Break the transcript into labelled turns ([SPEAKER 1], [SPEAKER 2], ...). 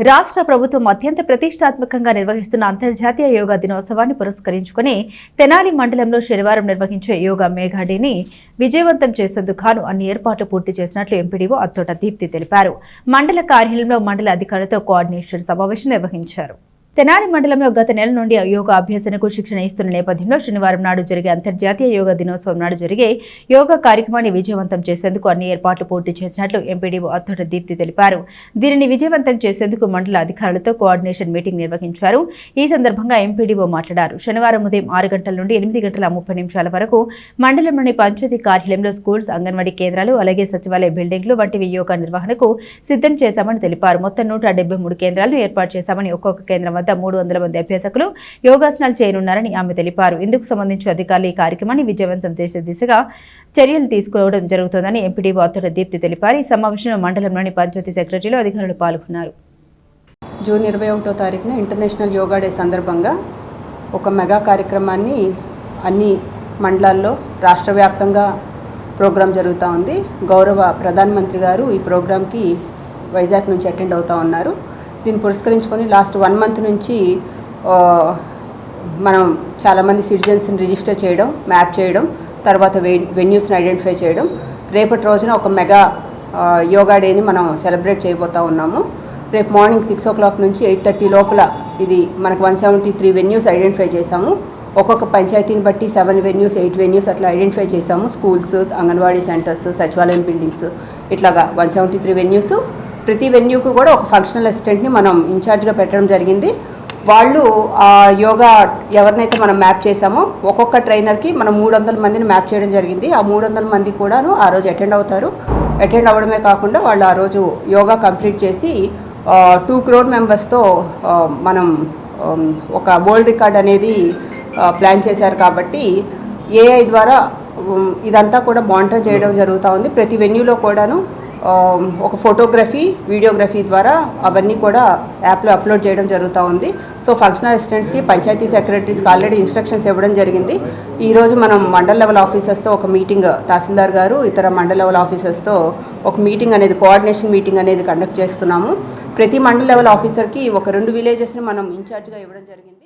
[SPEAKER 1] రాష్ట్ర ప్రభుత్వం అత్యంత ప్రతిష్టాత్మకంగా నిర్వహిస్తున్న అంతర్జాతీయ యోగా దినోత్సవాన్ని పురస్కరించుకుని తెనాలి మండలంలో శనివారం నిర్వహించే యోగా మెగా డేని విజయవంతం చేసేందుకు గాను అన్ని ఏర్పాట్లు పూర్తి చేసినట్లు ఎంపీడీఓ అత్తోట దీప్తి తెలిపారు. మండల కార్యాలయంలో మండల అధికారులతో కోఆర్డినేషన్ సమావేశం నిర్వహించారు. తెనాలి మండలంలో గత నెల నుండి యోగా అభ్యసనకు శిక్షణ ఇస్తున్న నేపథ్యంలో శనివారం నాడు జరిగే అంతర్జాతీయ యోగా దినోత్సవం నాడు జరిగే యోగా కార్యక్రమాన్ని విజయవంతం చేసేందుకు అన్ని ఏర్పాట్లు పూర్తి చేసినట్లు ఎంపీడీఓ అత్తోట దీప్తి తెలిపారు. దీనిని విజయవంతం చేసేందుకు మండల అధికారులతో కోఆర్డినేషన్ మీటింగ్ నిర్వహించారు. ఈ సందర్భంగా ఎంపీడీఓ మాట్లాడారు. శనివారం ఉదయం 6 గంటల నుండి 8 గంటల 30 నిమిషాల వరకు మండలంలోని పంచాయతీ కార్యాలయంలో స్కూల్స్, అంగన్వాడీ కేంద్రాలు, అలాగే సచివాలయ బిల్డింగ్లు వంటివి యోగా నిర్వహణకు సిద్ధం చేశామని తెలిపారు. మొత్తం 173 కేంద్రాలను ఏర్పాటు చేశామని, ఒక్కొక్క కేంద్రం 300 మంది అభ్యాసకులు యోగాసనాలు చేయనున్నారని ఆమె తెలిపారు. ఇందుకు సంబంధించి అధికారులు ఈ కార్యక్రమాన్ని విజయవంతం చేసే దిశగా చర్యలు తీసుకోవడం జరుగుతోందని ఎంపీడీఓ అత్తోట దీప్తి తెలిపారు. ఈ సమావేశంలో మండలంలోని పంచాయతీ సెక్రటరీలు, అధికారులు పాల్గొన్నారు.
[SPEAKER 2] జూన్ 21వ తారీఖున ఇంటర్నేషనల్ యోగా డే సందర్భంగా ఒక మెగా కార్యక్రమాన్ని అన్ని మండలాల్లో రాష్ట్ర వ్యాప్తంగా ప్రోగ్రాం జరుగుతూ ఉంది. గౌరవ ప్రధానమంత్రి గారు ఈ ప్రోగ్రాంకి వైజాగ్ నుంచి అటెండ్ అవుతూ ఉన్నారు. దీన్ని పురస్కరించుకొని లాస్ట్ 1 మంత్ నుంచి మనం చాలామంది సిటిజన్స్ని రిజిస్టర్ చేయడం, మ్యాప్ చేయడం, తర్వాత వెన్యూస్ని ఐడెంటిఫై చేయడం, రేపటి రోజున ఒక మెగా యోగా డేని మనం సెలబ్రేట్ చేయబోతూ ఉన్నాము. రేపు మార్నింగ్ 6 o'clock నుంచి 8:30 లోపల ఇది మనకు 173 వెన్యూస్ ఐడెంటిఫై చేశాము. ఒక్కొక్క పంచాయతీని బట్టి 7 వెన్యూస్, 8 వెన్యూస్ అట్లా ఐడెంటిఫై చేశాము. స్కూల్స్, అంగన్వాడీ సెంటర్స్, సచివాలయం బిల్డింగ్స్, ఇట్లాగా 173 వెన్యూస్. ప్రతి వెన్యూకు కూడా ఒక ఫంక్షనల్ అసిస్టెంట్ని మనం ఇన్ఛార్జ్గా పెట్టడం జరిగింది. వాళ్ళు ఆ యోగా ఎవరినైతే మనం మ్యాప్ చేసామో ఒక్కొక్క ట్రైనర్కి మనం 300 మందిని మ్యాప్ చేయడం జరిగింది. ఆ 300 మంది కూడాను ఆ రోజు అటెండ్ అవుతారు. అటెండ్ అవ్వడమే కాకుండా వాళ్ళు ఆ రోజు యోగా కంప్లీట్ చేసి 2 crore మెంబర్స్తో మనం ఒక వరల్డ్ రికార్డ్ అనేది ప్లాన్ చేశారు. కాబట్టి ఏఐ ద్వారా ఇదంతా కూడా మానిటర్ చేయడం జరుగుతూ ఉంది. ప్రతి వెన్యూలో కూడాను ఒక ఫోటోగ్రఫీ, వీడియోగ్రఫీ ద్వారా అవన్నీ కూడా యాప్లో అప్లోడ్ చేయడం జరుగుతూ ఉంది. సో ఫంక్షనల్ అసిస్టెంట్స్కి, పంచాయతీ సెక్రటరీస్కి ఆల్రెడీ ఇన్స్ట్రక్షన్స్ ఇవ్వడం జరిగింది. ఈరోజు మనం మండల్ లెవెల్ ఆఫీసర్స్తో ఒక మీటింగ్, తహసీల్దార్ గారు ఇతర మండల్ లెవెల్ ఆఫీసర్స్తో ఒక మీటింగ్ అనేది, కోఆర్డినేషన్ మీటింగ్ అనేది కండక్ట్ చేస్తున్నాము. ప్రతి మండల్ లెవెల్ ఆఫీసర్కి ఒక 2 విలేజెస్ని మనం ఇన్ఛార్జ్గా ఇవ్వడం జరిగింది.